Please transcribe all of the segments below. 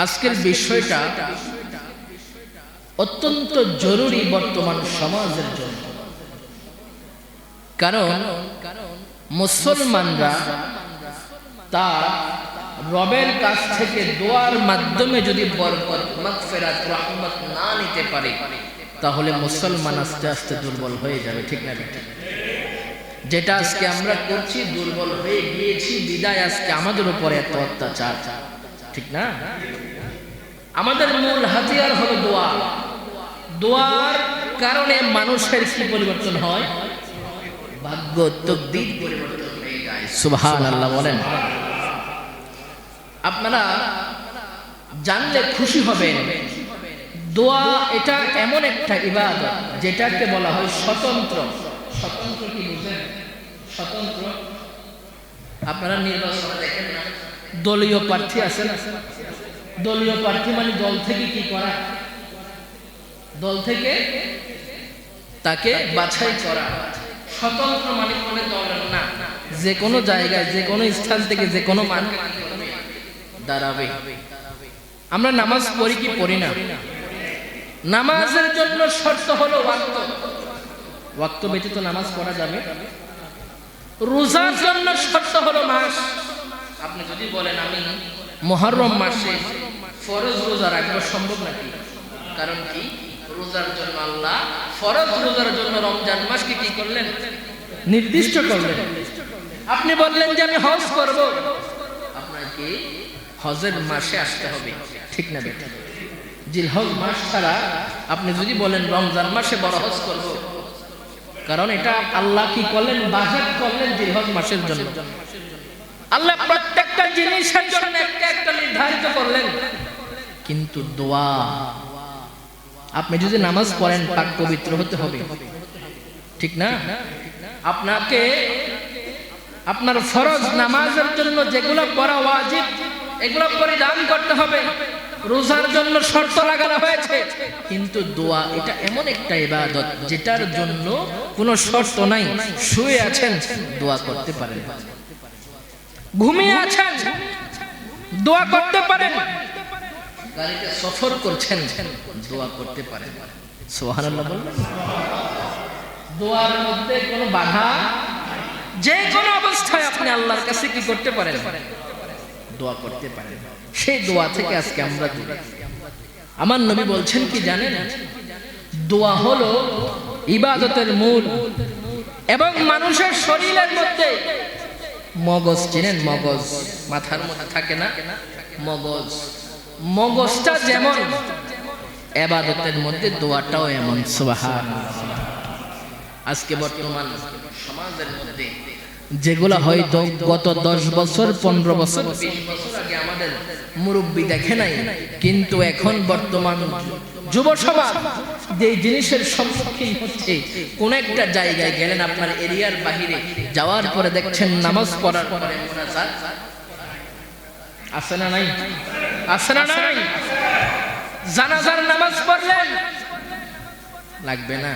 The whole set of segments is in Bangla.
আজকের বিষয়টা অত্যন্ত জরুরি বর্তমান সমাজের জন্য। কারণ মুসলমানরা তার রবের কাছ থেকে দোয়ার মাধ্যমে যদি বরকত, মাগফিরাত, রহমত না নিতে পারে, তাহলে মুসলমান আস্তে আস্তে দুর্বল হয়ে যাবে। ঠিক না বেটা? যেটা আজকে আমরা করছি, দুর্বল হয়ে গিয়েছি বিদায় আজকে আমাদের উপরে এত অত্যাচার। ঠিক না? আমাদের মূল হাতিয়ার হলো দোয়া। দোয়ার কারণে মানুষের কি পরিবর্তন হয়? ভাগ্য, তকদীর পরিবর্তন হয়ে যায়। সুবহানাল্লাহ বলেন। আপনারা জানলে খুশি হবেন, দোয়া এটা এমন একটা ইবাদত যেটাকে বলা হয় স্বতন্ত্র। স্বতন্ত্র কি বুঝেন? স্বতন্ত্র আপনারা নির্বাচনে দেখেন না, দলীয় প্রার্থী আছে না? দলীয় প্রার্থী মানে দল থেকে কি করা? দল থেকে তাকে বাছাই করা। স্বতন্ত্র মানে কোনো দলের না, যে কোনো জায়গায়, যে কোনো স্থান থেকে যে কোনো মানুষ দাঁড়াবে। আমরা নামাজ পড়ি কি পড়ি না? নামাজের জন্য শর্ত হলো ওয়াক্ত। ওয়াক্ত ব্যতীত নামাজ পড়া যাবে। রোজার জন্য শর্ত হলো মাস। আপনি যদি বলেন আমি মুহররম মাসে ফরজ রোজা রাখবো, সম্ভব নাকি? কারণ কি? রোজার জন্য আল্লাহ ফরজ রোজার জন্য রমজান মাসকে কি করলেন? নির্দিষ্ট করলেন। আপনি বললেন যে আমি হজ করব, আপনাকে হজের মাসে আসতে হবে। ঠিক না বেটা? জিলহজ মাস ছাড়া আপনি যদি বলেন রমজান মাসে বড় হজ করব, কারণ এটা আল্লাহ কি করলেন? বাজেট করলেন জিলহজ মাসের জন্য। আল্লাহ প্রত্যেকটা জিনিসের জন্য একটা একটা নির্ধারিত করলেন। কিন্তু দোয়া, আপনি যদি নামাজ পড়েন পাক পবিত্র হতে হবে। ঠিক না? আপনাকে আপনার ফরজ নামাজের জন্য যেগুলো পড়া ওয়াজিব, এগুলো পরিধান করতে হবে। রোজার জন্য শর্ত লাগানো হয়েছে, কিন্তু দোয়া এটা এমন একটা ইবাদত যেটার জন্য কোনো শর্ত নাই। শুয়ে আছেন, দোয়া করতে পারেন। ঘুমিয়ে আছেন, দোয়া করতে পারেন। গাড়িতে সফর করছেন, দোয়া করতে পারেন। সুবহানাল্লাহ বলবেন। দোয়ার মধ্যে কোনো বাধা, যে কোনো অবস্থায় আপনি আল্লাহর কাছে কি করতে পারেন? দোয়া করতে পারেন। সেই দোয়া থেকে আজকে আমরা দূরে। আমার নবী বলছেন কি জানেন? দোয়া হলো ইবাদতের মূল। এবং মানুষের শরীরের মধ্যে মগজ, চিনেন মগজ? মাথার মধ্যে থাকে না মগজ? মগজটা যেমন, ইবাদতের মধ্যে দোয়াটাও এমন। সুবহানাল্লাহ। আজকে বর্তমান সমাজের মধ্যে যেগুলো হয়তো গত 10 বছর, 15 বছর, 20 বছর আগে আমাদের মুরব্বী দেখে নাই, কিন্তু এখন বর্তমান যুব সমাজ যে জিনিসের সম্মুখীন হচ্ছে, কোন একটা জায়গায় গেলেন, আপনার এরিয়ার বাহিরে যাওয়ার পরে দেখছেন নামাজ পড়ার পরে মুনাজাত আছে না নাই? আছে না নাই? জানাজার নামাজ পড়লেন, লাগবে না?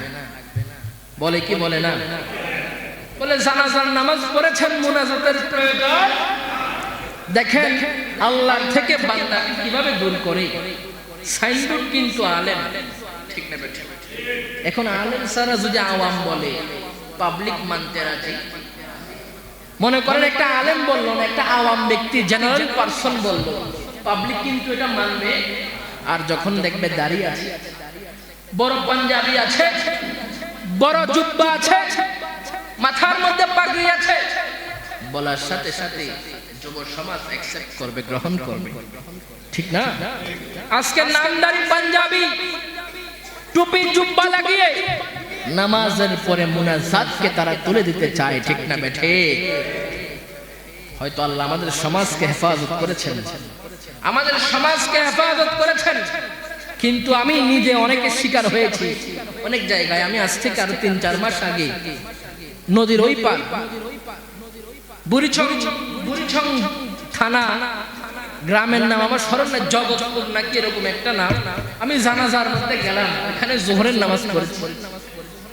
বলে কি বলে না? বলে জানাজার নামাজ পড়েছেন, মুনাজাতের প্রয়োজন। দেখেন আল্লাহর থেকে বান্দা কিভাবে দূর করে। সাইনবোর্ড কিন্তু আলেম। ঠিক না বেটা? এখন আলেম ছাড়া যদি আওয়াম বলে, পাবলিক মানতে রাজি। মনে করেন একটা আলেম বললো না, একটা আওয়াম ব্যক্তি, জেনারেল পারসন বললো, পাবলিক কিন্তু এটা মানবে। আর যখন দেখবে দাড়ি আছে, বড় পাঞ্জাবি আছে, বড় জুব্বা আছে, মাথার মধ্যে পাগড়ি আছে, বলার সাথে সাথে যুব সমাজ অ্যাকসেপ্ট করবে, গ্রহণ করবে। ঠিক না? আজকে নামদারি পাঞ্জাবি, টুপি জুব্বা লাগিয়ে নামাজের পরে মুনাজাতকে তারা তুলে দিতে চায়। ঠিক না বেঠে? হয়তো আল্লাহ আমাদের সমাজকে হেফাজত করেছেন, আমাদের সমাজকে হেফাজত করেছেন, কিন্তু আমি নিজে অনেকের শিকার হয়েছি। অনেক জায়গায় আমি আজ থেকে আরো 3-4 মাস আগে নদীর ওই পার বুড়িছং থানা, গ্রামের নাম আমার স্মরণ নাই, জগৎপুর নাকি এরকম একটা নাম। আমি জানাজার মধ্যে গেলাম, এখানে জোহরের নামাজ পড়েছি।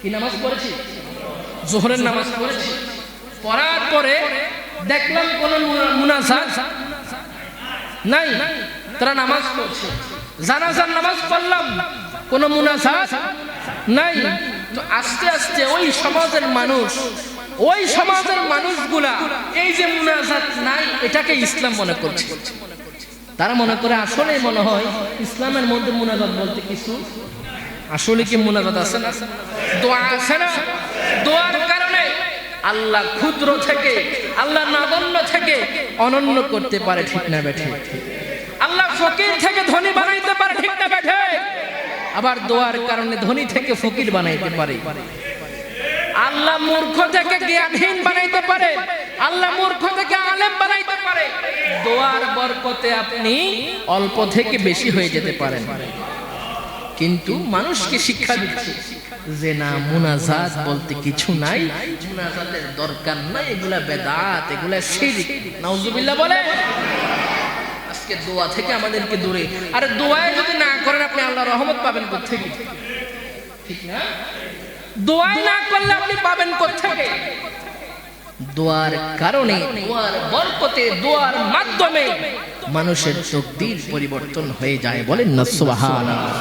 কি নামাজ পড়েছি? জোহরের নামাজ পড়েছি। পড়ার পরে দেখলাম কোন মুনাজাত নাই। তারা নামাজ পড়ছে, জানাজার নামাজ পড়লাম, কোনো মুনাজাত নাই। তো আস্তে আস্তে ওই সমাজের মানুষগুলা এই যে মুনাজাত নাই এটাকে ইসলাম মনে করছে। তারা মনে করে আসলে মনে হয় ইসলামের মধ্যে মুনাজাত বলতে কিছু, আসলে কি মুনাজাত আছে না, দোয়া আছে না? দোয়ার কারণে আল্লাহ ক্ষুদ্র থেকে, আল্লাহ নগণ্য থেকে অনন্য করতে পারে, ঠিক না বেঠে? আল্লাহ ফকির থেকে ধনী বানাইতে পারে, ঠিক না বেঠে? আবার দোয়ার কারণে ধনী থেকে ফকির বানাইতে পারে। আল্লাহ মূর্খ থেকে জ্ঞানহীন বানাইতে পারে, আল্লাহ মূর্খ থেকে আলেম বানাইতে পারে। দোয়ার বরকতে আপনি অল্প থেকে বেশি হয়ে যেতে পারেন। কিন্তু মানুষকে শিক্ষা দিচ্ছে যে না, মুনাজাত বলতে কিছু নাই, মুনাজাতের দরকার নাই, এগুলা বেদাত, এগুলা শিরক। নাউজুবিল্লাহ বলে। আজকে দোয়া থেকে আমাদেরকে দূরে। আরে দোয়ায় যদি না করেন আপনি আল্লাহর রহমত পাবেন কোত্থেকে? ঠিক না? দোয়ায় না করলে আপনি পাবেন কোত্থেকে? দোয়ার কারণে, দোয়ার বরকতে, দোয়ার মাধ্যমে মানুষের তকদীর পরিবর্তন হয়ে যায়। বলেন না সুবহানাল্লাহ।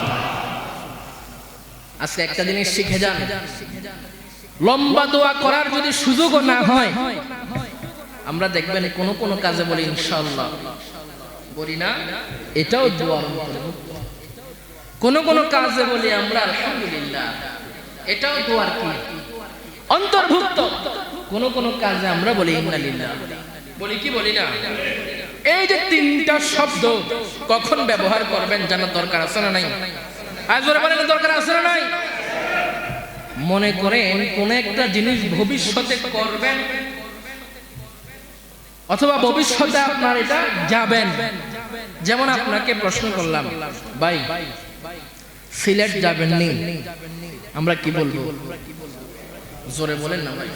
আজকে একটা জিনিস শিখে যান, লম্বা দোয়া করার যদি সুযোগও না হয়, আমরা দেখবেন কোন কোন কাজে বলি ইনশাআল্লাহ, বলি না, এটাও দোয়ার অন্তর্ভুক্ত। কোন কোন কাজে বলি আমরা আলহামদুলিল্লাহ, এটাও দোয়ার কি অন্তর্ভুক্ত। কোন কোন কাজে আমরা বলি ইন্না লিল্লাহ, বলি কি বলি না? এই যে তিনটা শব্দ কখন ব্যবহার করবেন জানার দরকার আছে না নাই? আজরে বলেন দরকার আছে না নাই? মনে করেন কোন একটা জিনিস ভবিষ্যতে করবেন অথবা ভবিষ্যতে আপনার এটা যাবেন। যেমন আপনাকে প্রশ্ন করলাম, ভাই সিলেট যাবেন নি, আমরা কি বলবো? জোরে বলেন না ভাই।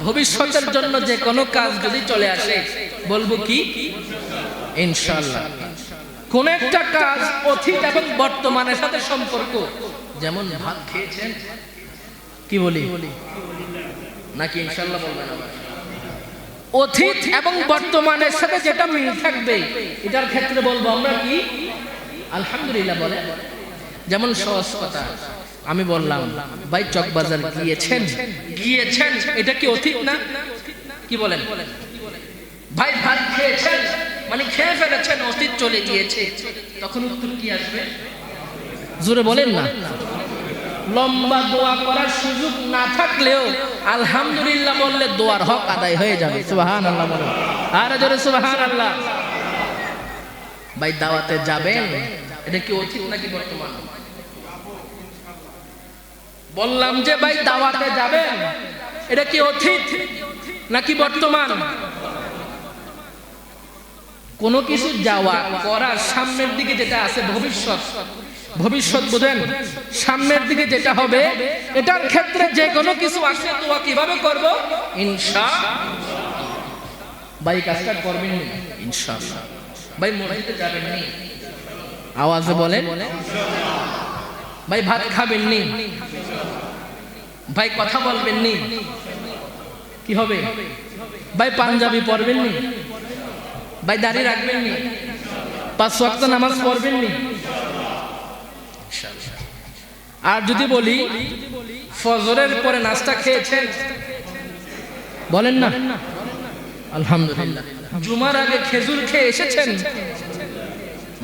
ভবিষ্যতের জন্য যে কোনো কাজ যদি চলে আসে বলবো কি? ইনশাআল্লাহ। কোন একটা কাজ অতীত এবং বর্তমানের সাথে সম্পর্ক, যেমন ভাত খেয়েছেন, কি বলি নাকি ইনশাআল্লাহ বলবেন? অতীত এবং বর্তমানের সাথে যেটা মিল থাকবে এটার ক্ষেত্রে বলবো আমরা কি? আলহামদুলিল্লাহ বলে। যেমন সহজ কথা, আমি বললাম ভাই চকবাজার গিয়েছেন, এটা কি অতীত না? কি বলেন? ভাই ভাত খেয়েছেন, মানে খেয়ে ফেলেছেন, অতীত চলে গিয়েছে, তখন উত্তর কি আসবে? জোরে বলেন না। লম্বা দোয়া করার সুযোগ না থাকলেও আলহামদুলিল্লাহ বললে দোয়ার হক আদায় হয়ে যাবে। সুবহানাল্লাহ বলেন, আর জোরে সুবহানাল্লাহ। ভাই দাওয়াতে যাবেন, এটা কি অতীত নাকি বর্তমান? বললাম যে ভাই দাওয়াতে যাবেন, এটা কি অতীত নাকি বর্তমান? কোন কিছু যাওয়া করার সামনের দিকে যেটা আছে ভবিষ্যৎ, ভবিষ্যৎ বুঝেন, সামনের দিকে যেটা হবে এটার ক্ষেত্রে যে কোনো কিছু আসলে দোয়া কিভাবে করব? ইনশাআল্লাহ। ভাই কাজটা করবেন নি? ইনশাআল্লাহ। ভাই মসজিদে যাবেন নি? আওয়াজে বলেন। ভাই ভাত খাবেন নি? ভাই কথা বলবেন নি? কি হবে? ভাই পাঞ্জাবি পরবেন নি? ভাই দাড়ি রাখবেন নি? 5 ওয়াক্ত নামাজ পড়বেন নি? আর যদি বলি ফজরের পরে নাস্তা খেয়েছেন, বলেন না আলহামদুলিল্লাহ। জুমার আগে খেজুর খেয়ে এসেছেন,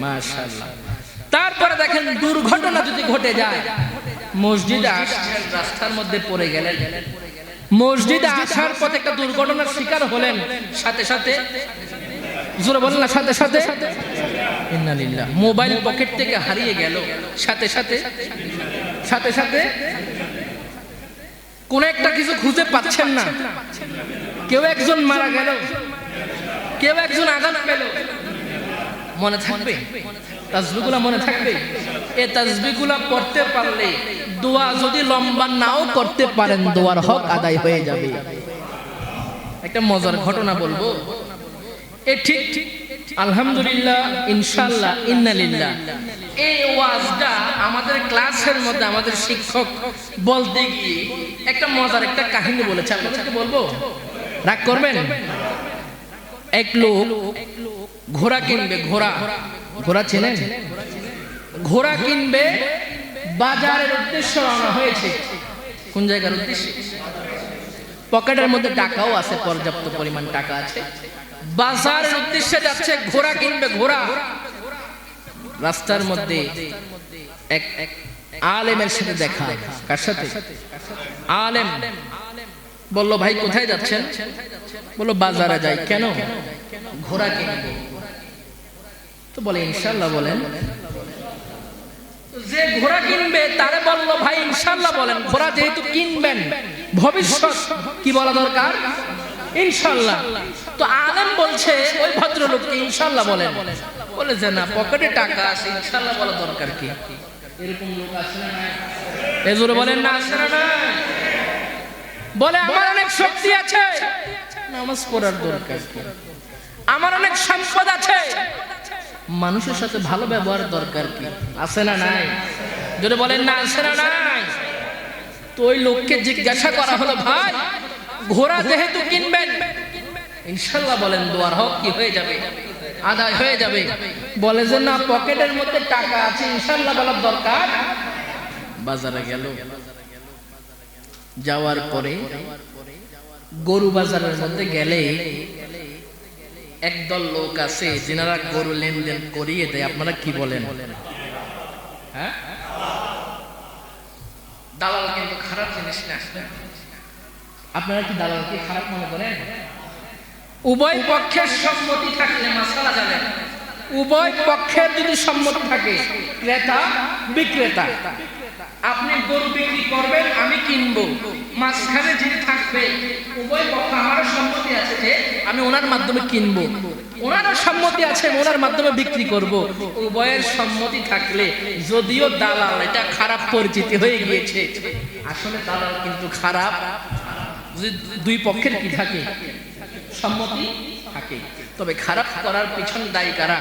মাশাআল্লাহ। তারপরে দেখেন দুর্ঘটনা যদি ঘটে যায়, মসজিদে আসছেন, রাস্তার মধ্যে পড়ে গেলেন, মসজিদে আসার পথে একটা দুর্ঘটনার শিকার হলেন, সাথে সাথে জোরে বলেন না, সাথে সাথে ইন্না লিল্লাহ। মোবাইল পকেট থেকে হারিয়ে গেল, সাথে সাথে কোন একটা কিছু খুঁজে পাচ্ছেন না, কেউ একজন মারা গেল, কেউ একজন আঘাত পেল, মনে থাকবে? তাসবিহগুলো মনে থাকবে? এই তাসবিহগুলো পড়তে পারলে দোয়া যদি লম্বা নাও করতে পারেন, দোয়ার হক আদায় হয়ে যাবে। একটা মজার ঘটনা বলবো, এ ঠিক আলহামদুলিল্লাহ, ইনশাআল্লাহ, ইন্না লিল্লাহ। এই ওয়াজটা আমাদের ক্লাসের মধ্যে আমাদের শিক্ষক বলতে গিয়ে একটা মজার একটা কাহিনী বলেছে, আপনাদেরকে বলবো, রাগ করবেন? এক লোক ঘোড়া কিনবে, ঘোড়া, ঘোড়া চেনেন? ঘোড়া কিনবে, বাজারের উদ্দেশ্যে রওনা হয়েছে। কোন জায়গার উদ্দেশ্যে? পকেটের মধ্যে টাকাও আছে, পর্যাপ্ত পরিমাণ টাকা আছে, বাজারের উদ্দেশ্যে যাচ্ছে, ঘোড়া কিনবে, ঘোড়া। রাস্তার মধ্যে এক আলেমের সাথে দেখা। কার সাথে? আলেম বলল, ভাই কোথায় যাচ্ছেন? বলল, বাজারে যাই। কেন? ঘোড়া কিনবো। তো বলে, ইনশাআল্লাহ বলেন। যে ঘোড়া কিনবে তারে বলল, ভাই ইনশাআল্লাহ বলেন। ঘোড়া যেহেতু কিনবেন, ভবিষ্যৎ কি বলা দরকার? ইনশাআল্লাহ। তো আলেম বলছে ওই ভদ্রলোককে, ইনশাআল্লাহ বলেন। বলে যে না, পকেটে টাকা আছে, ইনশাআল্লাহ বলা দরকার কি? এরকম লোক আছে না নাই? এজোরে বলেন না, আছে না নাই? বলে, আমার অনেক শক্তি আছে, নামাজ পড়ার দরকার কি? আমার অনেক সম্পদ আছে, মানুষের সাথে ভালো ব্যবহার দরকার কি? আছে না নাই? যদি বলেন না, আছে না নাই? তো ওই লোককে জিজ্ঞাসা করা হলো, ভাই ঘোড়া যেহেতু কিনবেন, ইনশাআল্লাহ বলেন, দোয়ার হক কি হয়ে যাবে? আদায় হয়ে যাবে। বলে যে না, পকেটের মধ্যে টাকা আছে, ইনশাআল্লাহ বলার দরকার। বাজারে গেল, যাওয়ার পরে গরু বাজারের মধ্যে গেলে একদল লোক আছে যিনারা গরু লেনদেন করিয়ে দেয়। আপনারা কি বলেন? হ্যাঁ, দালাল কিন্তু খারাপ জিনিস না। আপনারা কি দালালকে খারাপ মনে করেন? উভয় পক্ষের সম্মতি থাকলে মাসালা জানেন, উভয় পক্ষের যদি সম্মতি থাকে, ক্রেতা বিক্রেতা, আপনি গরু বিক্রি করবেন, আমি কিনবো, মাঝখানে যিনি থাকবে উভয় পক্ষ, আমারও সম্মতি আছে যে আমি ওনার মাধ্যমে কিনবো, ওনারও সম্মতি আছে ওনার মাধ্যমে বিক্রি করব। উভয়ের সম্মতি থাকলে, যদিও দালাল এটা খারাপ পরিচিতি হয়ে গিয়েছে, আসলে দালাল কিন্তু খারাপ। দুই পক্ষের কি থাকে? সম্মতি থাকে। তবে খারাপ করার পিছনে দায়ী কারা?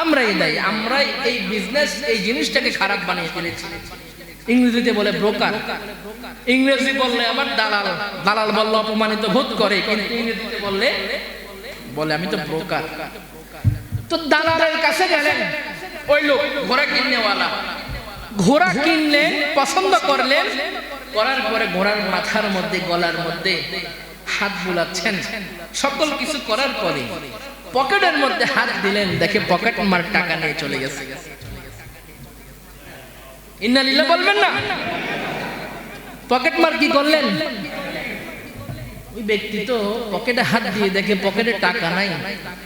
আমরাই দায়ী। আমরাই এই বিজনেস, এই জিনিসটাকে খারাপ বানিয়ে ফেলেছি। ইংরেজিতে বলে ব্রোকার, ইংরেজি বললে আবার দালাল। দালাল বললে অপমানিত বোধ করে, কিন্তু ইংরেজিতে বললে বলে আমি তো ব্রোকার। তো দালালের কাছে গেলেন ওই লোক, ঘোড়া কিননেওয়ালা। ঘোড়া কিনলেন, পছন্দ করলেন, করার পরে ঘোড়ার মাথার মধ্যে, গলার মধ্যে হাত বুলাচ্ছেন। সকল কিছু করার পরে পকেটের মধ্যে হাত দিলেন, দেখে পকেট মার টাকা নিয়ে চলে গেছে। ইন্না লিল্লাহ বলবেন না? পকেট মার কি করলেন? ওই ব্যক্তি তো পকেটে হাত দিয়ে দেখে পকেটে টাকা নাই,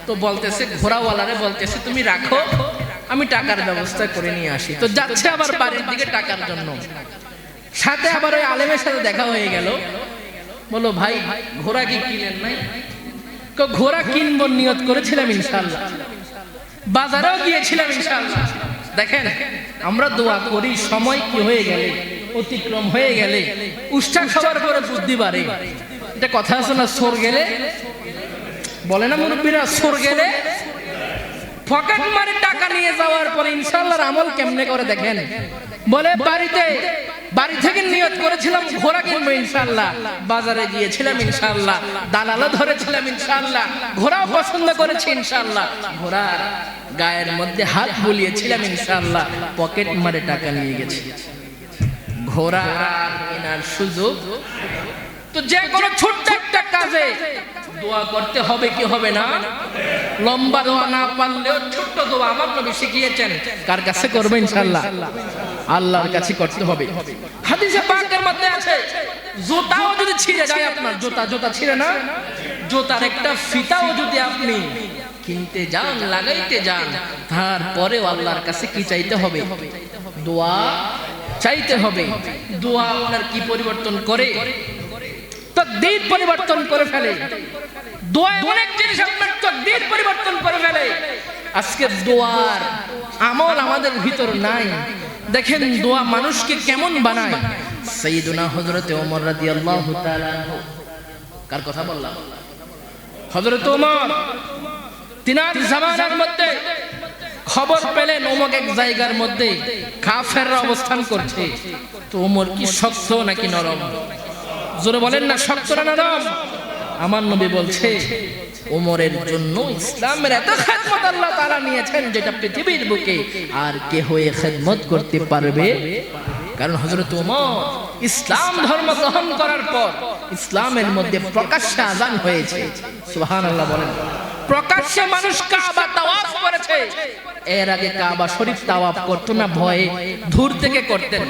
তো বলতেছে, ঘোড়াওয়ালারে বলতেছে, তুমি রাখো, আমি টাকার ব্যবস্থা করে নিয়ে আসি। তো যাচ্ছে আবার বাড়ির দিকে টাকার জন্য। সাথে আবার ওই আলেমের সাথে দেখা হয়ে গেল। বলো, ভাই ঘোড়া কি কিনেন নাই? ঘোড়া কিনবো নিয়ত করেছিলাম ইনশাআল্লাহ, বাজারেও গিয়েছিলাম ইনশাআল্লাহ। দেখেন, আমরা দোয়া করি, সময় কি হয়ে গেলে, অতিক্রম হয়ে গেলে, উষ্ঠা খাবার পরে বুদ্ধি বাড়ে। এটা কথা আছে না, সর গেলে বলে না মুরব্বীরা, সর গেলে। পকেট মারে টাকা নিয়ে যাওয়ার পরে ইনশাআল্লাহর আমল কেমনে করে দেখেন। বলে, বাড়ি থেকে নিয়ত করেছিলাম ঘোড়া কিনবো ইনশাআল্লাহ, বাজারে গিয়েছিলাম ইনশাআল্লাহ, দালালও ধরেছিলাম ইনশাআল্লাহ, ঘোড়াও পছন্দ করেছি ইনশাআল্লাহ, ঘোড়ার গায়ের মধ্যে হাত বুলিয়েছিলাম ইনশাআল্লাহ, পকেট মারে টাকা নিয়ে গেছি। ঘোড়া কেনার সুযোগ। তো যে কোনো ছোট্ট একটা কাজে দোয়া করতে হবে কি হবে না? লম্বা দোয়া না পারলেও ছোট্ট দোয়া আমার নবী শিখিয়েছেন। কার কাছে করবে? ইনশাআল্লাহ আল্লাহর কাছে করতে হবে। হাদিসে পাকের মধ্যে আছে, জুতাও যদি ছিঁড়ে যায় আপনার, জুতা ছিঁড়ে না, জুতার একটা ফিতাও যদি আপনি কিনতে যান, লাগাইতে যান, তারপরেও আল্লাহর কাছে কি চাইতে হবে? দোয়া চাইতে হবে। দোয়া আপনার কি পরিবর্তন করে? তাকদীর পরিবর্তন করে ফেলে। দোয়া অনেক জিনিস আপনার তাকদীর পরিবর্তন করে ফেলে। আজকে দোয়ার আমল আমাদের ভিতর নাই। দেখেন দোয়া মানুষকে কেমন বানায়। সাইয়েদুনা হযরত ওমর রাদিয়াল্লাহু তাআলা আনহু, কার কথা বললাম? হযরত ওমর তিনার জামানার মধ্যে খবর পেলেন অমুক এক জায়গার মধ্যে কাফেররা অবস্থান করছে। তো ওমর কি শক্ত নাকি নরম? জোরে বলেন না, শক্ত না নরম? আমার নবী বলছে, ওমরের জন্য ইসলামের এত খেদমত আল্লাহ তাআলা নিয়েছেন যেটা পৃথিবীর বুকে আর কে হয়ে খেদমত করতে পারবে। কারণ হযরত ওমর ইসলাম ধর্ম গ্রহণ করার পর ইসলামের মধ্যে প্রকাশ্যে আযান হয়েছে। সুবহানাল্লাহ বলেন। প্রকাশ্যে মানুষ কাবা তাওয়াফ করেছে। এর আগে কাবা শরীফ তাওয়াফ করতো না, ভয়ে দূর থেকে করতেন,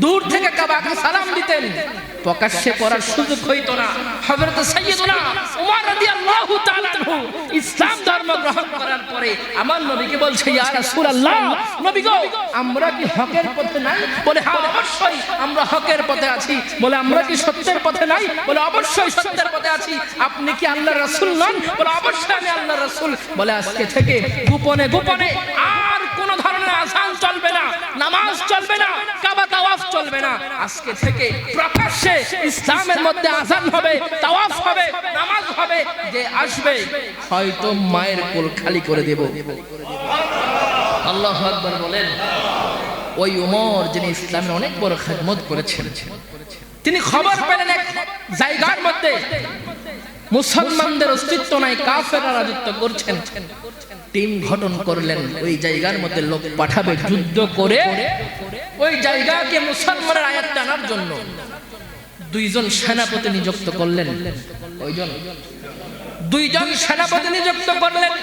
দূর থেকে কাবাকে সালাম দিতেন, প্রকাশ্যে করার সুযোগ হইতো না। হযরত সাইয়্যিদুনা ওমর রাদিয়াল্লাহু তাআলা আনহু ইসলাম ধর্ম গ্রহণ করার পরে আমার নবীকে বলছে, ইয়া রাসূলুল্লাহ, নবী গো, আমরা কি হকের পথে নাই? বলে হ্যাঁ অবশ্যই আমরা হকের পথে আছি। বলে আমরা কি সত্যের পথে নাই? বলে অবশ্যই সত্যের পথে আছি। আপনি কি আল্লাহর রাসূল নন? বলে অবশ্যই আমি আল্লাহর রাসূল। বলে আজকে থেকে গোপনে গোপনে আর কোন ধরনের আযান চলবে না, নামাজ চলবে না, কাবা তাওয়াফ চলবে না। আজকে থেকে প্রকাশ্যে ইসলামের মধ্যে আযান হবে, তাওয়াফ হবে, নামাজ হবে। যে আসবে হয়তো মায়ের কোল খালি করে দেব। আল্লাহু আকবার বলেন। ওই ওমর যিনি ইসলামের অনেক বড় খেদমত করেছেন, তিনি খবর পেলেন এক জায়গার মধ্যে মুসলমানদের অস্তিত্ব নাই, কাফেররা রাজত্ব করছেন। টিম গঠন করলেন, ওই জায়গার মধ্যে লোক পাঠাবে যুদ্ধ করে ওই জায়গাকে মুসলমানের আয়াত আনার জন্য। দুইজন সেনাপতি নিযুক্ত করলেন। দুইজন সেনাপতি নিযুক্ত করলেন।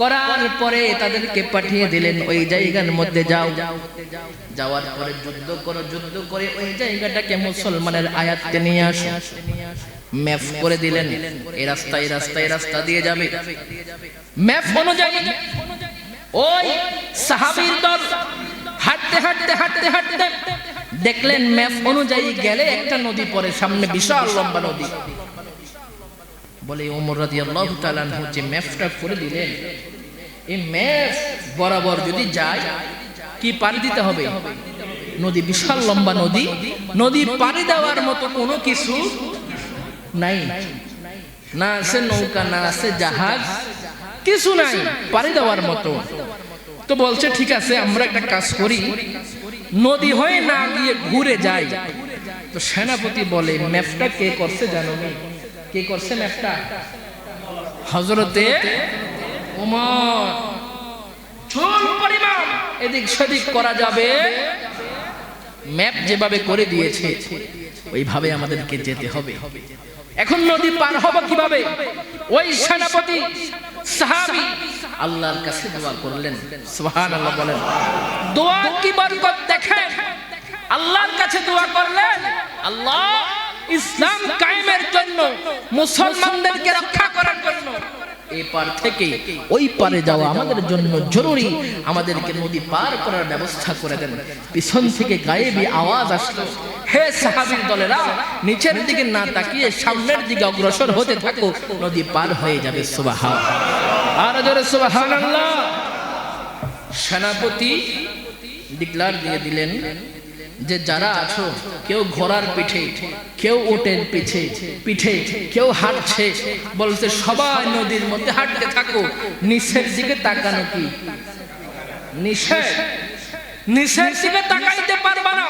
করার পরে তাদেরকে পাঠিয়ে দিলেন ওই জায়গার মধ্যে যাও। যাওয়ার পরে যুদ্ধ করো, যুদ্ধ করে ওই জায়গাটাকে মুসলমানের আয়াতে নিয়ে আসো। ম্যাপ করে দিলেন, এই রাস্তা এই রাস্তা এই রাস্তা দিয়ে যাবে। ম্যাপ অনুযায়ী ওই সাহাবীর দল হাঁটতে হাঁটতে হাঁটতে হাঁটতে দেখলেন ম্যাপ অনুযায়ী গেলে একটা নদী পড়ে সামনে, বিশাল লম্বা নদী। বলে ওমর রাদিয়াল্লাহু তাআলা আনহু যে ম্যাপটা করে দিলেন, এই ম্যাপ বরাবর যদি যায় কি পাড়ি দিতে হবে? নদী, বিশাল লম্বা নদী। নদী পাড়ি দেওয়ার মতো কোনো কিছু নাই, না আছে নৌকা, না আছে জাহাজ, কিছু নাই পাড়ি দেওয়ার মতো। তো বলছে ঠিক আছে, আমরা একটা কাজ করি, নদী হয়ে না গিয়ে ঘুরে যাই। তো সেনাপতি বলে, ম্যাপটা কে করছে জানো? কে করছে ম্যাপটা? হযরতে ওমর। চুল পরিমাণ এদিক সেদিক করা যাবে, ম্যাপ যেভাবে করে দিয়েছে ওইভাবে আমাদেরকে যেতে হবে। এখন নদী পার হবো কিভাবে? ওই সেনাপতি সাহাবী আল্লাহর কাছে দোয়া করলেন। সুবহানাল্লাহ বলেন। দোয়া কি বরকত দেখেন। আল্লাহর কাছে দোয়া করলেন, আল্লাহ ইসলাম কায়েমের জন্য, মুসলমানদেরকে রক্ষা করার জন্য এই পার থেকে ওই পারে যাওয়া আমাদের জন্য জরুরি, আমাদেরকে নদী পার করার ব্যবস্থা করে দেন। পিছন থেকে গায়েবী আওয়াজ আসলো, হে সাহাবীর দলেরা, নিচের দিকে না তাকিয়ে সামনের দিকে অগ্রসর হতে থাকো, নদী পার হয়ে যাবে। সুবহানাল্লাহ, আর জোরে সুবহানাল্লাহ। সেনাপতি ডিক্লার দিয়ে দিলেন যে যারা আছো, কেউ ঘোড়ার পিঠে, কেউ উটের পিঠে, কেউ হাঁটছে, বলছে সবাই নদীর মধ্যে হাঁটতে থাকো। নিচের দিকে তাকানো কি নিষেধ, নিচের দিকে তাকাইতে পারবা না,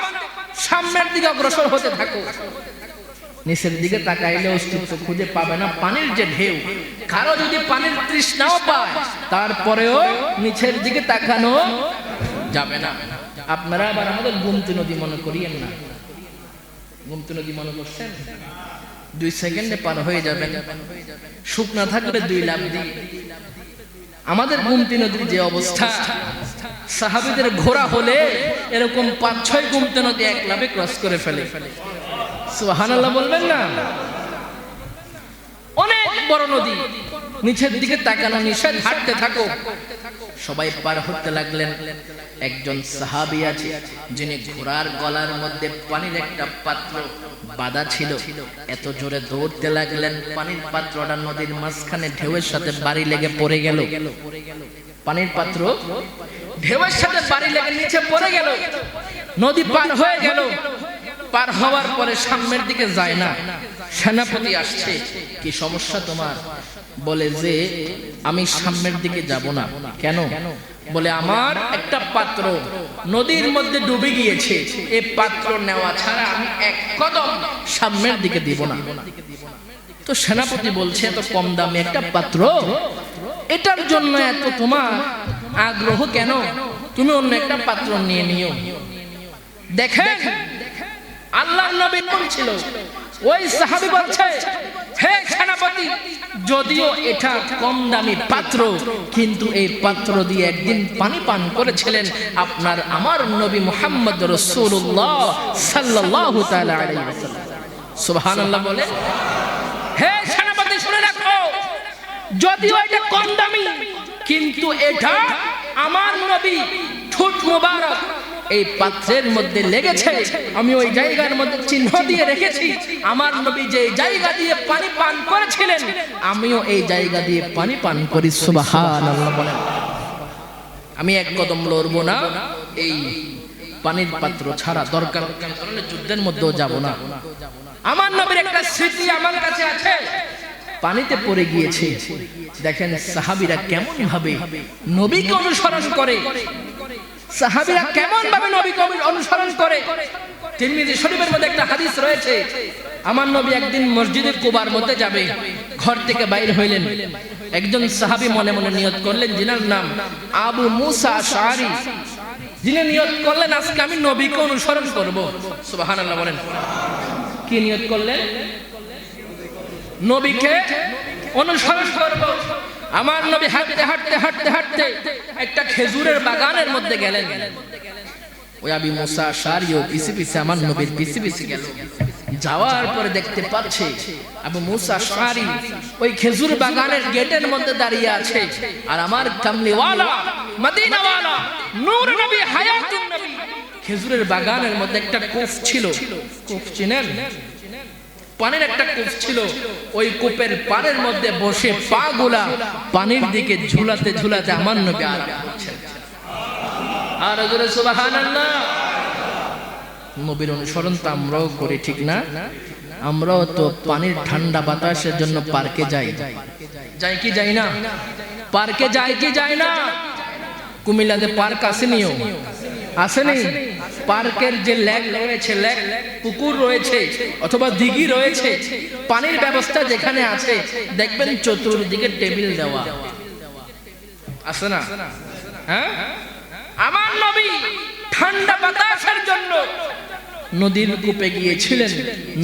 সামনের দিকে অগ্রসর হতে থাকো। নিচের দিকে তাকাইলে অস্তিত্ব খুঁজে পাবে না, পানির যে ঢেউ। কারো যদি পানির তৃষ্ণাও পায়, তারপরেও নিচের দিকে তাকানো যাবে না। আপনারা আবার আমাদের গোমতী নদী মনে করিয়েন না। গোমতী নদী মনে করছেন 2 সেকেন্ডে পার হয়ে যাবেন, শুকনা থাকলে 2 লাফ দিই। আমাদের গোমতী নদীর যে অবস্থা, সাহাবীদের ঘোড়া হলে এরকম 5-6 গোমতী নদী এক লাফে ক্রস করে ফেলে। সুবহানাল্লাহ বলবেন না? অনেক বড় নদী, নিচের দিকে তাকানো নিষেধ, হাঁটতে থাকো। সবাই পার হতে লাগলেন। একজন সাহাবী আছে যিনি ঘোড়ার গলার মধ্যে পানির একটা পাত্র বাঁধা ছিল, এত জোরে দৌড়তে লাগলেন, পানির পাত্রটা নদীর মাঝখানে ঢেউয়ের সাথে বাড়ি লেগে পড়ে গেল। পানির পাত্র ঢেউয়ের সাথে বাড়ি লেগে নিচে পড়ে গেল। নদী পার হয়ে গেল। পার হওয়ার পরে সামনের দিকে যায় না। সেনাপতি আসছে, কি সমস্যা তোমার? বলে যে আমি সামনের দিকে যাব না। কেন? বলে আমার একটা পাত্র নদীর মধ্যে ডুবে গিয়েছে, এই পাত্র নেওয়া ছাড়া আমি এক কদম সামনের দিকে দিব না। তো সেনাপতি বলছে এত কম দামে একটা পাত্র, এটার জন্য এত তোমার আগ্রহ কেন? তুমি অন্য একটা পাত্র নিয়ে নিও। দেখেন আল্লাহর নবী বলছিল, ওই সাহাবী বলছে, হে সেনাপতি, যদিও এটা কম দামি পাত্র, কিন্তু এই পাত্র দিয়ে একদিন পানি পান করেছিলেন আপনার আমার নবী মুহাম্মদ রাসূলুল্লাহ সাল্লাল্লাহু তাআলা আলাইহি ওয়াসাল্লাম। সুবহানাল্লাহ বলে। হে সেনাপতি শুনে রাখো, যদিও এটা কম দামি, কিন্তু এটা আমার নবী ঠোঁট মোবারক এই পাত্রের মধ্যে লেগেছে, আমি ওই জায়গার মধ্যে চিহ্ন দিয়ে রেখেছি। আমার নবী যে জায়গা দিয়ে পানি পান করেছিলেন, আমিও এই জায়গা দিয়ে পানি পান করি। সুবহানাল্লাহ বলেন। আমি এক কদম লড়বো না এই পানির পাত্র ছাড়া, দরকার যুদ্ধের মধ্যেও যাব না। আমার নবীর একটা স্মৃতি আমার কাছে আছে, পানিতে পড়ে গিয়েছে। দেখেন সাহাবীরা কেমন ভাবে নবীকে অনুসরণ করে, সাহাবীরা কেমন ভাবে নবীকে অনুসরণ করে। তিরমিজি শরীফের মধ্যে একটা হাদিস রয়েছে, আমার নবী একদিন মসজিদে কুবার মধ্যে যাবে, ঘর থেকে বাইরে হইলেন। একজন সাহাবী মনে মনে নিয়ত করলেন, যিনার নাম আবু মুসা আশআরী, যিনি নিয়ত করলেন আজকে আমি নবীকে অনুসরণ করব। সুবহানাল্লাহ বলেন। কি নিয়ত করলেন? নবীকে অনুসরণ করব। আমার নবী হাঁটতে হাঁটতে হাঁটতে হাঁটতে একটা খেজুরের বাগানের মধ্যে গেলেন। ওই আবু মুসা আশআরীও পিছে পিছে আমার নবীর পিছে পিছে গেল। যাওয়ার পরে দেখতে পাচ্ছে আবু মুসা আশআরী ওই খেজুর বাগানের গেটের মধ্যে দাঁড়িয়ে আছে, আর আমার কামলিওয়ালা মদিনাওয়ালা নূর নবী হায়াতুন নবী খেজুরের বাগানের মধ্যে একটা কূপ ছিল। কূপ চিনেন? পানির একটা কূপ ছিল। ওই কূপের পানির মধ্যে বসে পা গুলা পানির দিকে ঝুলাতে ঝুলাতে আমার নবী আরাম করছেন। আর জোরে সুবহানাল্লাহ। নবীর অনুসরণ তো আমরাও করি, ঠিক না? আমরাও তো পানির ঠান্ডা বাতাসের জন্য পার্কে যাই, যাই কি যাই না? পার্কে যাই কি যাই না? কুমিল্লাতে পার্ক আসেনিও, আসেনি? পার্কের যে লেক রয়েছে, লেক পুকুর রয়েছে অথবা দিঘি রয়েছে, পানির ব্যবস্থা যেখানে আছে দেখবেন চতুর্দিকে টেবিল দেওয়া আছে না? হ্যাঁ, আমার নবী ঠান্ডা বাতাসের জন্য নদীর কূপে গিয়েছিলেন।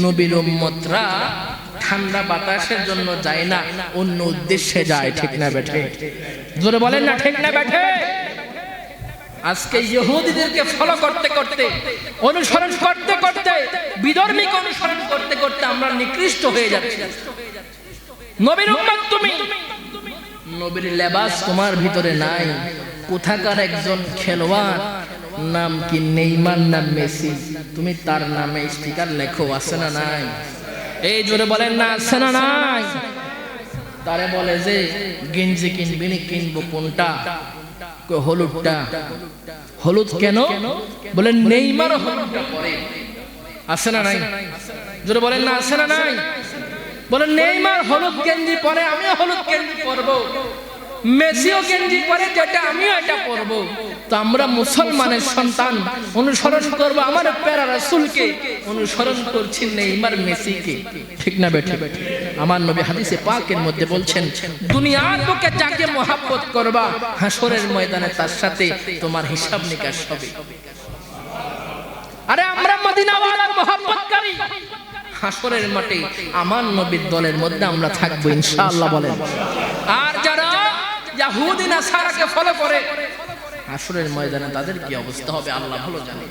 নবীর উম্মতরা ঠান্ডা বাতাসের জন্য যায় না, অন্য উদ্দেশ্যে যায়। ঠিক না বেঠে? জোরে বলেন না ঠিক না বেঠে? আজকে ইহুদিদেরকে ফলো করতে করতে, অনুসরণ করতে করতে, বিধর্মীকে অনুসরণ করতে করতে আমরা নিকৃষ্ট হয়ে যাচ্ছি। নবীর উম্মত তুমি, নবীর লেবাস তোমার ভিতরে নাই। কোথাকার একজন খেলোয়াড়, নাম কি নেইমার না মেসি, তুমি তার নামে স্টিকার লেখো, আছে না নাই? এই জোরে বলেন না আছে না নাই? তারে বলে যে গেঞ্জি কিনবি নি, কিনবো কোনটা? হলুদটা। হলুদ কেন? বলেন নেইমার হলুদটা পরে, আছে না নাই? জোরে বলেন না আছে না নাই? বলেন নেইমার হলুদ গেঞ্জি পরে, আমিও হলুদ গেঞ্জি পরবো। মেসিও গেঞ্জি পরে, যেটা আমিও এটা পরবো। তো আমরা মুসলমানের সন্তান, অনুসরণ করব আমার প্যারা রাসূলকে, অনুসরণ করছি নেইমার মেসিকে। ঠিক না বেঠে? আমার নবী হাদিসে পাকের মধ্যে বলছেন, দুনিয়ার বুকে যাকে মহব্বত করবা, হাসরের ময়দানে তার সাথে তোমার হিসাব নিকাশ হবে। আরে আমরা মদিনাওয়ালার মহব্বতকারী, হাসরের মাঠে আমার নবীর দলের মধ্যে আমরা থাকবো ইনশাআল্লাহ বলেন। আর যারা ইহুদি নাসারাকে ফলো করে, হাসরের ময়দানে তাদের কি অবস্থা হবে আল্লাহ ভালো জানে।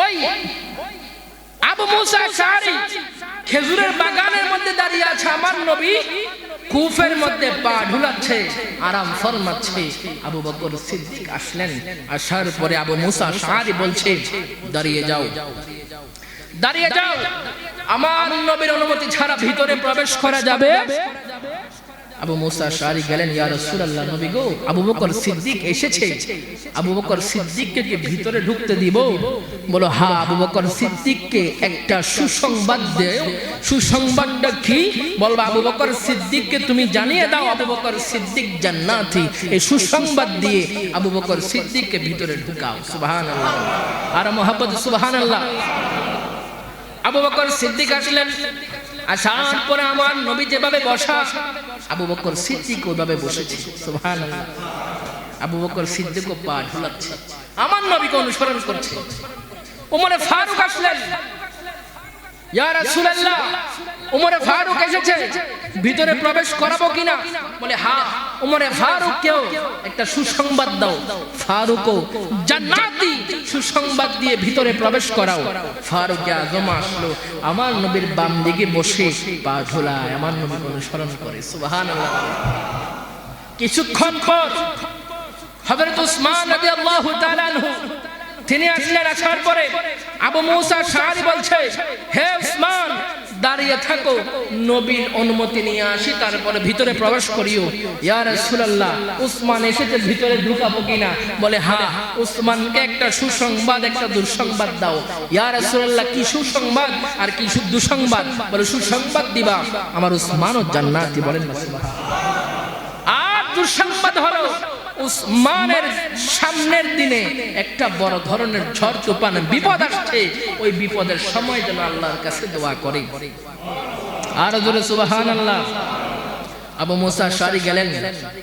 ওই আবু মুসা আশআরী খেজুরের বাগানের মধ্যে দাঁড়িয়ে আছে, আমার নবী কূপের মধ্যে পা ঢুলাচ্ছে, আরাম ফরমাচ্ছে। আবু বকর সিদ্দিক আসলেন, আসার পরে আবু মুসা আশআরী বলছে, দাঁড়িয়ে যাও, দাঁড়িয়ে যাও, আমার নবীর অনুমতি ছাড়া ভিতরে প্রবেশ করা যাবে? আবু মুসা আশআরী গেলেন, ইয়া রাসূলুল্লাহ, নবী গো, আবু বকর সিদ্দিক এসেছে, আবু বকর সিদ্দিককে কি ভিতরে ঢুকতে দিব? বলো হ্যাঁ, আবু বকর সিদ্দিককে একটা সুসংবাদ দেও। সুসংবাদটা কি? বলবা আবু বকর সিদ্দিককে তুমি জানিয়ে দাও আবু বকর সিদ্দিক জান্নাতি। এই সুসংবাদ দিয়ে আবু বকর সিদ্দিককে ভিতরে ঢুকাও। সুবহানাল্লাহ, আর মুহাব্বত সুবহানাল্লাহ। আবু বকর সিদ্দিক আসলেন, আসার পরে আমার নবী যেভাবে বসা, আবু বকর সিদ্দিক ওইভাবে বসেছে। সুবহানাল্লাহ। আবু বকর সিদ্দিকও পা ঢুলাচ্ছে, আমার নবীকে অনুসরণ করছে। ওমরে ফারুক আসলেন, ইয়া রাসূলুল্লাহ, ওমরে ফারুক এসেছে, ভিতরে প্রবেশ করাবো কিনা? বলে হ্যাঁ। ওমরে ফারুককেও একটা সুসংবাদ দাও, ফারুকও জান্নাতি সুসংবাদ দিয়ে ভিতরে প্রবেশ করাও। ফারুক আজম আসলো, আমার নবীর বাম দিকে বসে পা ঢোলায়, আমার নবীকে অনুসরণ করে। সুবহানাল্লাহ। কিছুক্ষণ পর হযরত উসমান রাদিয়াল্লাহু তাআলা আনহু তিনি আসলেন। আসার পরে আবু মুসা আশআরী বলছে, হে উসমান, দাঁড়িয়ে থাকো, নবীর অনুমতি নিয়ে আসি, তারপরে ভিতরে প্রবেশ করিও। ইয়া রাসূলুল্লাহ, উসমান এসেছে, ভিতরে ঢুকাবো কিনা? বলে হ্যাঁ। উসমানকে একটা সুসংবাদ, একটা দুঃসংবাদ দাও। ইয়া রাসূলুল্লাহ, কি সুসংবাদ আর কি দুঃসংবাদ? বলে সুসংবাদ দিবা, আমার উসমানও জান্নাতি। বলেন না সুবহানাল্লাহ। আর দুঃসংবাদ হলো উসমানের সামনের দিনে একটা বড় ধরনের ঝড় তুফান বিপদ আসছে, ওই বিপদের সময় যেন আল্লাহর কাছে দোয়া করে। আর জোরে সুবহানাল্লাহ। আবু মুসা আশআরী গেলেন,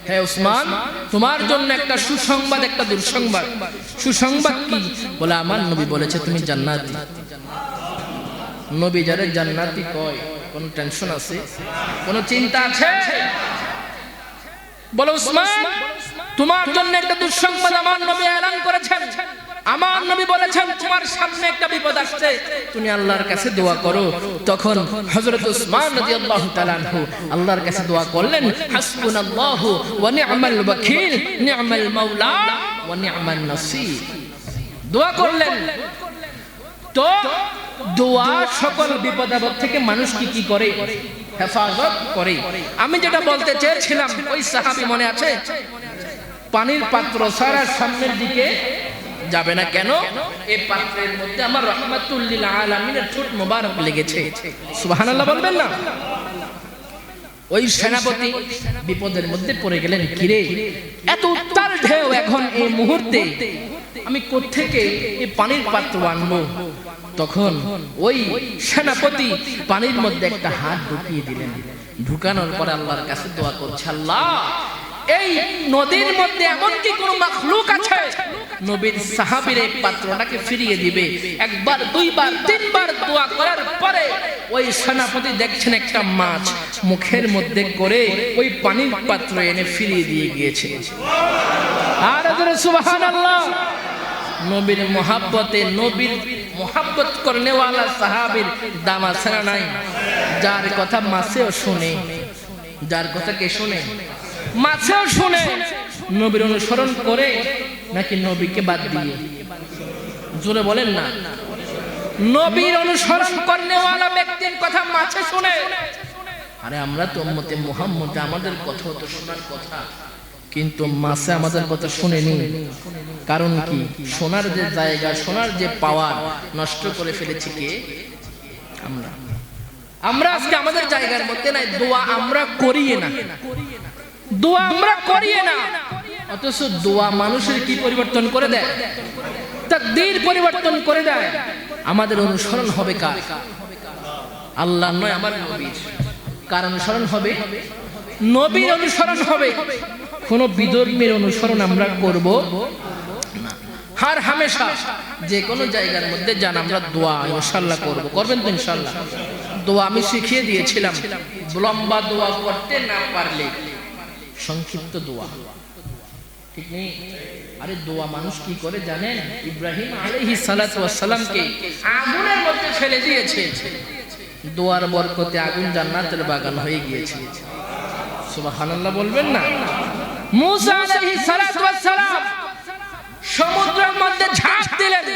হে উসমান, তোমার জন্য একটা সুসংবাদ, একটা দুঃসংবাদ। সুসংবাদ কি? বলে আমার নবী বলেছে তুমি জান্নাতি। নবী যারে জান্নাতি কয়, কোন টেনশন আছে? কোন চিন্তা আছে? বলে উসমান, তোমার জন্য একটা দুঃসংবাদ আমার নবী এলান করেছেন। আমার নবী বলেছেন তোমার সামনে একটা বিপদ আসছে, তুমি আল্লাহর কাছে দোয়া করো। তখন হযরত উসমান রাদিয়াল্লাহু তাআলা আনহু আল্লাহর কাছে দোয়া করলেন, হাসবুনাল্লাহু ওয়া নি'মাল ওয়াকিল, নি'মাল মাওলা ওয়া নি'মান নাসির। দোয়া করলেন। তো দোয়া সকল বিপদ আপদ থেকে মানুষ কি করে? হেফাজত করে। আমি যেটা বলতে চেয়েছিলাম, ওই সাহাবী মনে আছে, পানির পাত্র ছাড়া সামনের দিকে যাবে না। কেন? এই পাত্রের মধ্যে আমার রাহমাতুল লিল আলামিনের ঠোঁট মোবারক লেগেছে। সুবহানাল্লাহ বলবেন না? ওই সেনাপতি বিপদের মধ্যে পড়ে গেলেন, কিরে এত উত্তাল ঢেউ, এখন এই মুহূর্তে আমি কোত্থেকে এই পানির পাত্র আনবো? তখন ওই সেনাপতি পানির মধ্যে একটা হাত ঢুকিয়ে দিলেন। ঢুকানোর পরে আল্লাহর কাছে দোয়া করছে, আল্লাহ, এই নদীর মধ্যে এমন কি কোন মাখলুক আছে নবীর সাহাবীর এই পাত্রটাকে ফিরিয়ে দিবে? একবার, দুইবার, তিনবার দোয়া করার পরে ওই সেনাপতি দেখছেন একটা মাছ মুখের মধ্যে করে ওই পানির পাত্র এনে ফিরিয়ে দিয়ে গিয়েছে। আর সুবহানাল্লাহ। নবীর মোহাব্বতে, নবীর মোহাব্বত করনেওয়ালা সাহাবীর দাম আছে না নাই? যার কথা মাছেও শুনে, যার কথা কে শুনে? মাছেও শুনে। নবীর অনুসরণ করে নাকি নবীকে বাদ দিয়ে? জোরে বলেন না। নবীর অনুসরণ করনেওয়ালা ব্যক্তির কথা মাছে শুনে। আরে আমরা তো উম্মতে মুহাম্মদ, আমাদের কথা তো শোনার কথা, কিন্তু মাছে আমাদের কথা শুনেনি। কারণ কি? শোনার যে জায়গা, শোনার যে পাওয়ার নষ্ট করে ফেলেছি কে? আমরা। আমরা আজকে আমাদের জায়গার মধ্যে নাই। দোয়া আমরা করিয়ে না, দোয়া আমরা করিয়ে না, অথচ দোয়া মানুষের কি পরিবর্তন করে দেয়? তাকদীর পরিবর্তন করে দেয়। আমাদের অনুসরণ হবে কার? আল্লাহ নয়, আমার নবীর। কার অনুসরণ হবে? নবীর অনুসরণ হবে। কোন বিধর্মীর অনুসরণ আমরা করব না। হার হামেশা যে কোনো জায়গার মধ্যে যান, আমরা দোয়া ইনশাআল্লাহ করব। করবেন তো ইনশাআল্লাহ? দোয়া আমি শিখিয়ে দিয়েছিলাম, লম্বা দোয়া করতে না পারলে সংক্ষিপ্ত দোয়া, ঠিক নেই? আরে দোয়া মানুষ কি করে জানেন? ইব্রাহিম আলাইহিস সালাতু ওয়াস সালামকে আগুনের মধ্যে ফেলে দিয়েছে, দোয়ার বরকতে আগুন জান্নাতের বাগান হয়ে গিয়েছে। সুবহানাল্লাহ বলবেন না? মুসা আলাইহিস সালাতু ওয়াস সালাম সমুদ্রের মধ্যে ঝাঁপ দিলেন,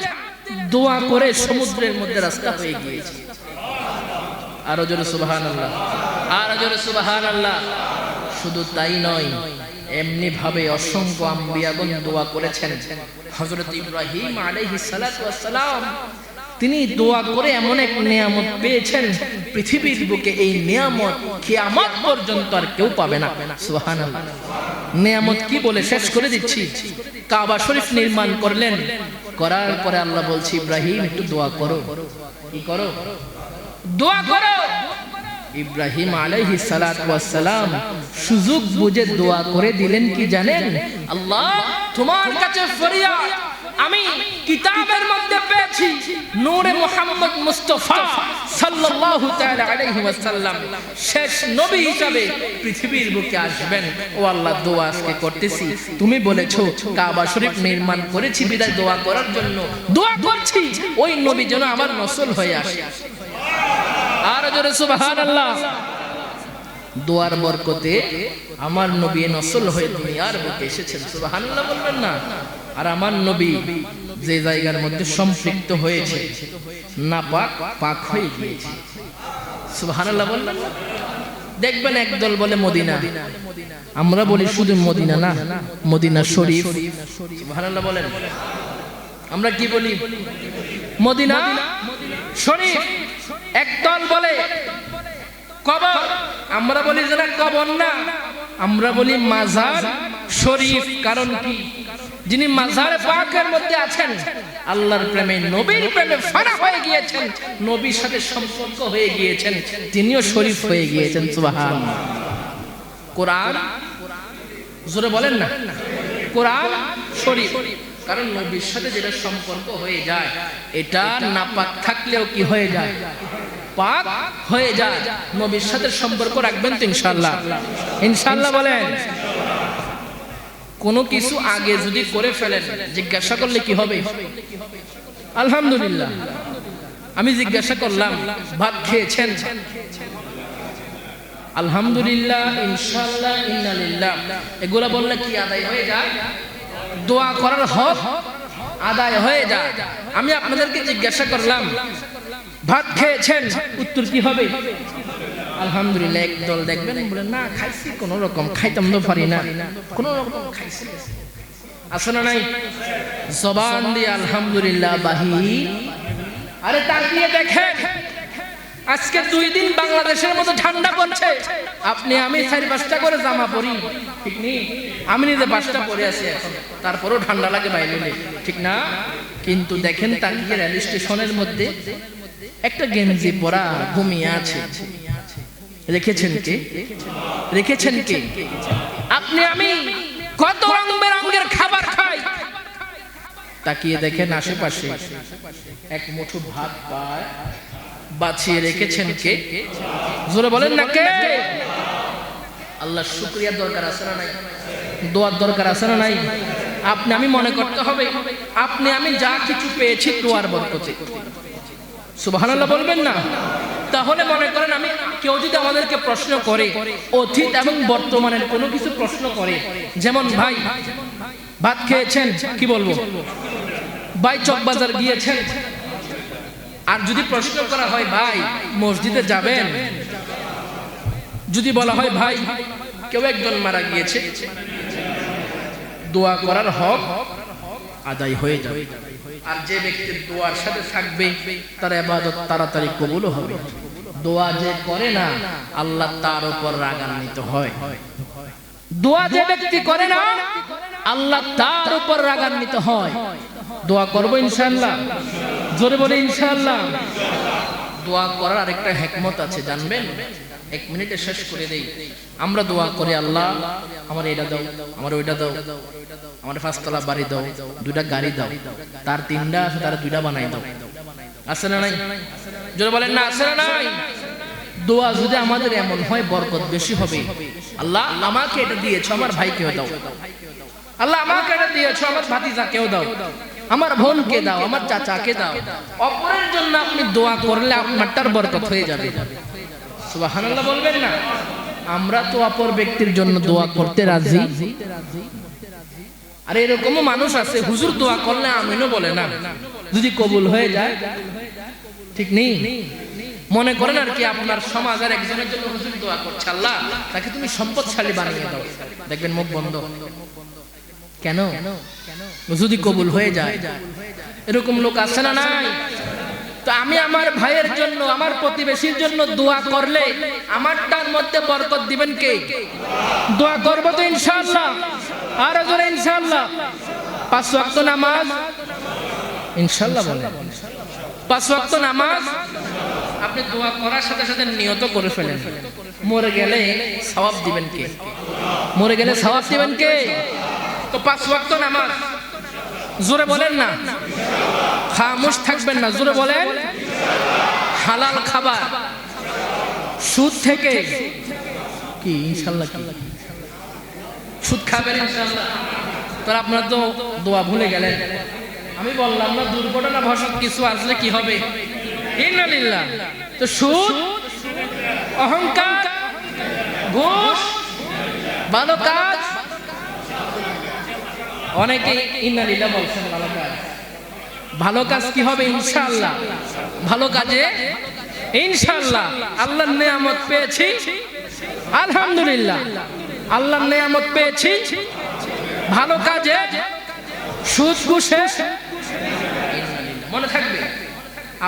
দোয়া করে সমুদ্রের মধ্যে রাস্তা হয়ে গিয়েছে। আরো জোরে সুবহানাল্লাহ, আরো জোরে সুবহানাল্লাহ। শুধু তাই নয়, এমনি ভাবে অসংখ্য আম্বিয়াগণ দোয়া করেছেন। হযরত ইব্রাহিম আলাইহিস সালাতু ওয়াস সালাম তিনি দোয়া করে এমন এক নিয়ামত পেয়েছেন, পৃথিবীর বুকে এই নিয়ামত কিয়ামত পর্যন্ত আর কেউ পাবে না। সুবহানাল্লাহ। নিয়ামত কি বলে শেষ করে দিচ্ছি। কাবা শরীফ নির্মাণ করলেন, করার পরে আল্লাহ বলছে, ইব্রাহিম একটু দোয়া করো। কি করো? দোয়া করো। ইব্রাহিম আলাইহিস সালাতু ওয়াস সালাম সুযোগ বুঝে দোয়া করে দিলেন কি জানেন? আল্লাহ তোমার কাছে ফরিয়াদ আমি কিতাবের মধ্যে পেয়েছি, নূরে মুহাম্মদ মুস্তাফা সাল্লাল্লাহু তাআলা আলাইহি ওয়াসাল্লাম শেষ নবী হিসাবে পৃথিবীর বুকে আসবেন। ও আল্লাহ, দোয়া আজকে করতেছি, তুমি বলেছো কাবা শরীফ নির্মাণ করেছি বিদায় দোয়া করার জন্য দোয়া করছি, ওই নবী যেন আমার নসল হয়ে আসে। আর জোরে সুবহানাল্লাহ। দোয়ার বরকতে আমার নবী নসল হয়ে দুনিয়ার বুকে এসেছেন, সুবহানাল্লাহ বলবেন না? আর আমার নবী যে জায়গার মধ্যে সম্পৃক্ত হয়েছে নাপাক পাক হয়ে গিয়েছে, সুবহানাল্লাহ বলবেন। দেখবেন একদল বলে মদিনা, আমরা বলি শুধু মদিনা না, মদিনা শরীফ, সুবহানাল্লাহ বলেন। আমরা কি বলি? মদিনা শরীফ। একদল বলে কবর, আমরা বলি যে না কবর না, আমরা বলি মাজার শরীফ। কারণ কি? যিনি মাজার পাকের মধ্যে আছেন, আল্লাহর প্রেমে নবীর প্রেমে ফানা হয়ে গিয়েছেন, নবীর সাথে সম্পর্ক হয়ে গিয়েছেন, তিনিও শরীফ হয়ে গিয়েছেন, সুবহানাল্লাহ। কোরআন জোরে বলেন না, কোরআন শরীফ। কারণ নবীর সাথে যেটা সম্পর্ক হয়ে যায় এটা নাপাক থাকলেও কি হয়ে যায়? পাক হয়ে যায়। নবীর সাথে সম্পর্ক রাখবেন তো ইনশাআল্লাহ? ইনশাআল্লাহ বলেন। কোনো কিছু আগে যদি করে ফেলেন, জিজ্ঞাসা করলে কি হবে? আলহামদুলিল্লাহ। আমি জিজ্ঞাসা করলাম ভাত খেয়েছেন? আলহামদুলিল্লাহ, ইনশাআল্লাহ, ইন্না লিল্লাহ, এগুলা বললে কি আদায় হয়ে যায়? দোয়া করার হক আদায় হয়ে যায়। আমি আপনাদেরকে জিজ্ঞাসা করলাম ভাত খেয়েছেন? উত্তর কি হবে? আলহামদুলিল্লাহ। একদল দেখবেন বলে না খাইছি, কোন রকম খাইতাম তো পারি না, কোন রকম খাইছি। আছে না নাই? জবান দিয়ে আলহামদুলিল্লাহ বাহির। আরে তাকিয়ে দেখেন, আজকে 2 দিন বাংলাদেশের মতো ঠান্ডা পড়ছে, আপনি আমি 4-5টা করে জামা পরি, ঠিক নেই? আমি নিজে 5টা পরে আছি এখন, তারপরেও ঠান্ডা লাগে বাইরে, ঠিক না? কিন্তু দেখেন তাকিয়ে রেল স্টেশনের মধ্যে একটা গেঞ্জি পরা ঘুমিয়ে আছে, রেখেছেন কে? রেখেছেন কে? আপনি আমি কত রং বেরঙের খাবার খাই, তাকিয়ে দেখেন আশেপাশে এক মুঠো ভাত পায় বাঁচিয়ে রেখেছেন কে? জোরে বলেন না কে? আল্লাহ শুকরিয়ার দরকার আছে না নাই? দোয়ার দরকার আছে না নাই? আপনি আমি মনে করতে হবে আপনি আমি যা কিছু পেয়েছি দোয়ার বরকতে, সুবহানাল্লাহ বলবেন না? তাহলে মনে করেন আমি কেউ যদি আমাদেরকে প্রশ্ন করে, অতীত এবং বর্তমানের কোনো কিছু প্রশ্ন করে, যেমন ভাই ভাত খেয়েছেন, কি বলবো? ভাই চকবাজার গিয়েছেন। আর যদি প্রশ্ন করা হয় ভাই মসজিদে যাবেন, যদি বলা হয় ভাই কেউ একজন মারা গিয়েছে, দোয়া করার হক আদায় হয়ে যাবে। আর যে ব্যক্তির দোয়ার সাথে থাকবে তার ইবাদত তাড়াতাড়ি কবুল হবে। দোয়া যে করে না আল্লাহ তার উপর রাগান্বিত হয়। দোয়া যে ব্যক্তি করে না আল্লাহ তার উপর রাগান্বিত হয়। দোয়া করব ইনশাআল্লাহ, জোরে বলে ইনশাআল্লাহ। দোয়া করার আরেকটা হিকমত আছে, জানবেন? 1 মিনিটে শেষ করে দেই। আমরা দোয়া করে আল্লাহ আমার এটা দাও, আমার ওইটা দাও, আমার 5তলা বাড়ি দাও, 2টা গাড়ি দাও, তার 3টা আছে তার 2টা বানাই দাও, আছে না নাই? জোরে বলেন না, আছে না নাই? দোয়া যদি আমাদের এমন হয় বরকত বেশি হবে। আল্লাহ আমাকে এটা দিয়েছো, আমার ভাইকেও দাও। আল্লাহ আমাকে এটা দিয়েছো, আমার ভাতিজাকেও দাও, আমার বোনকে দাও, আমার চাচাকে দাও। অপরের জন্য আপনি দোয়া করলে আপনারটার বরকত হয়ে যাবে, সুবহানাল্লাহ বলবেন না? আমরা তো অপর ব্যক্তির জন্য দোয়া করতে রাজি। আর এরকমও মানুষ আছে হুজুর দোয়া করলে আমিনও বলে না, যদি কবুল হয়ে যায়, ঠিক নেই? মনে করেন আর কি আপনার সমাজের একজনের জন্য হুজুর দোয়া করছে, আল্লাহ তাকে তুমি সম্পদশালী বানিয়ে দাও, দেখবেন মুখ বন্ধ। কেন? যদি কবুল হয়ে যায়। এরকম লোক আছে না নাই? তো আমি আমার ভাইয়ের জন্য, আমার প্রতিবেশীর জন্য দোয়া করলে আমারটার মধ্যে বরকত দিবেন কে? দোয়া করব তো ইনশাআল্লাহ, আর জোরে ইনশাআল্লাহ। 5 ওয়াক্ত নামাজ ইনশাআল্লাহ বলেন, 5 ওয়াক্ত নামাজ আপনি দোয়া করার সাথে সাথে নিয়ত করে ফেলেন, মরে গেলে সওয়াব দিবেন কে? মরে গেলে সওয়াব দিবেন কে? তো 5 ওয়াক্ত নামাজ, জোরে বলেন না, খামোশ থাকবেন না, জোরে বলেন। হালাল খাবার, সুদ থেকে কি ইনশাআল্লাহ কি সুদ খাবেন ইনশাআল্লাহ? তো আপনারা তো দোয়া ভুলে গেলেন। আমি বললাম না দুর্ঘটনা বশত কিছু আসলে কি হবে? ইন্নালিল্লাহ। তো সুদ, অহংকার, ঘুষ, ভালো কাজ, অনেকে ইন্নালিল্লাহ বলছেন। ভালো কাজ, ভালো কাজ কি হবে? ইনশাআল্লাহ। ভালো কাজে ইনশাআল্লাহ আল্লাহর নেয়ামত পেয়েছি, আলহামদুলিল্লাহ। আল্লাহর নেয়ামত পেয়েছি, ভালো কাজে, সুদ ঘুষে মনে থাকবে।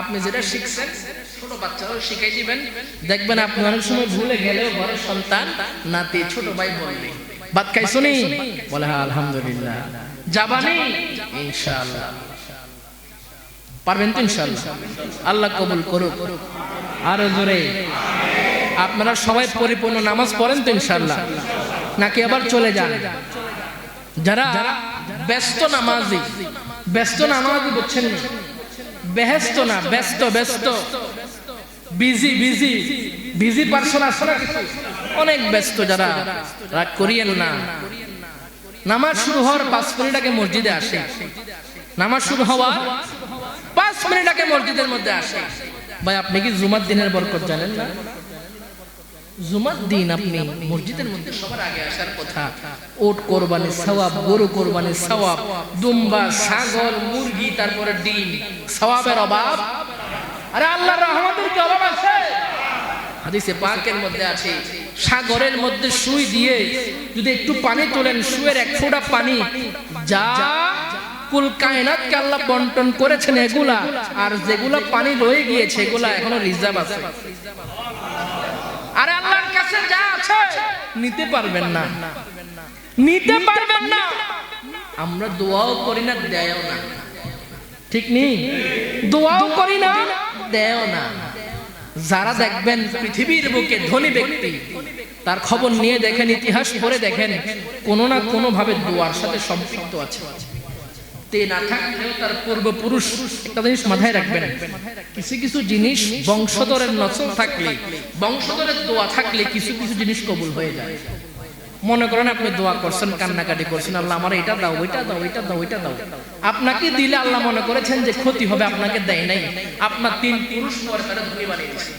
আপনি যেটা শিখছেন ছোট বাচ্চারাও শিখাই দিবেন, দেখবেন আপনি অনেক সময় ভুলে গেলেও ঘরের সন্তান, নাতি, ছোট ভাই বলবে ভাত খাইছো নি? বলে হ্যাঁ আলহামদুলিল্লাহ। যাবানি? ইনশাআল্লাহ। পারবেন তো ইনশাআল্লাহ? আল্লাহ কবুল করুক। আরো জোরে। আপনারা সবাই পরিপূর্ণ নামাজ পড়েন তো ইনশাআল্লাহ, নাকি আবার চলে যান? যারা ব্যস্ত নামাজি, ব্যস্ত নামাজি বুঝছেন না, বেহেস্ত না, ব্যস্ত, ব্যস্ত, বিজি, বিজি, বিজি পারসন আছে না কিছু, অনেক ব্যস্ত যারা, রাগ করিয়েন না। নামাজ শুরু হওয়ার 5 মিনিট আগে মসজিদে আসে, নামাজ শুরু হওয়া 5 মিনিট আগে মসজিদের মধ্যে আসে। ভাই আপনি কি জুমার দিনের বরকত জানেন না? জুমার দিন আপনি মসজিদের মধ্যে সবার আগে আসার কথা। ওট কোরবানির সওয়াব, গরু কোরবানির সওয়াব, দুম্বা, ছাগল, মুরগি, তারপরে ডিম, সওয়াবের অভাব। আরে আল্লাহর রহমতের কি অভাব আছে? হাদিসে পাকের মধ্যে আছে, সাগরের মধ্যে সুই দিয়ে যদি একটু পানি তোলেন, সুয়ের 1 ফোঁটা পানি, যা কুল কায়নাতকে আল্লাহ বন্টন করেছেন এগুলা, আর যেগুলা পানি রয়ে গিয়েছে এগুলা এখনো রিজার্ভ আছে। আরে আল্লাহর কাছে যা আছে নিতে পারবেন না, নিতে পারবেন না। আমরা দোয়াও করি না, দেয়ও না, ঠিক নেই? দোয়াও করি না, দেয়ও না। যারা দেখবেন পৃথিবীর বুকে ধনী ব্যক্তি, তার খবর নিয়ে দেখেন, ইতিহাস পড়ে দেখেন, কোনো না কোনো ভাবে দোয়ার সাথে সম্পৃক্ত আছে। তে না থাকলেও তার পূর্বপুরুষ, একটা জিনিস মাথায় রাখবেন, কিছু কিছু জিনিস বংশধরের নসল থাকলে, বংশধরের দোয়া থাকলে কিছু কিছু জিনিস কবুল হয়ে যায়। মনে করেন আপনি দোয়া করছেন, কান্নাকাটি করছেন, আল্লাহ আমার এটা দাও, ওইটা দাও, ওইটা দাও, ওইটা দাও। আপনাকে দিলে আল্লাহ মনে করেছেন যে ক্ষতি হবে, আপনাকে দেয় নাই, আপনার 3 পুরুষ পরে তারা ধনী বানিয়ে দিয়েছে।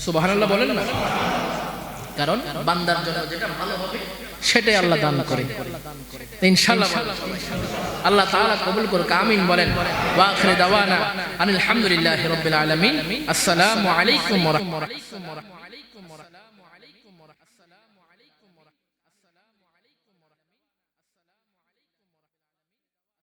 সুবহানাল্লাহ বলেন না? কারণ বান্দার জন্য যেটা ভালো হবে সেটাই আল্লাহ দান করে। ইনশাআল্লাহ আল্লাহ তাআলা কবুল করুক, আমিন বলেন। ওয়া আখিরু দাওয়ানা আনিল হামদুলিল্লাহি রাব্বিল আলামিন। আসসালামু আলাইকুম ওয়া রাহমাতুল্লাহ।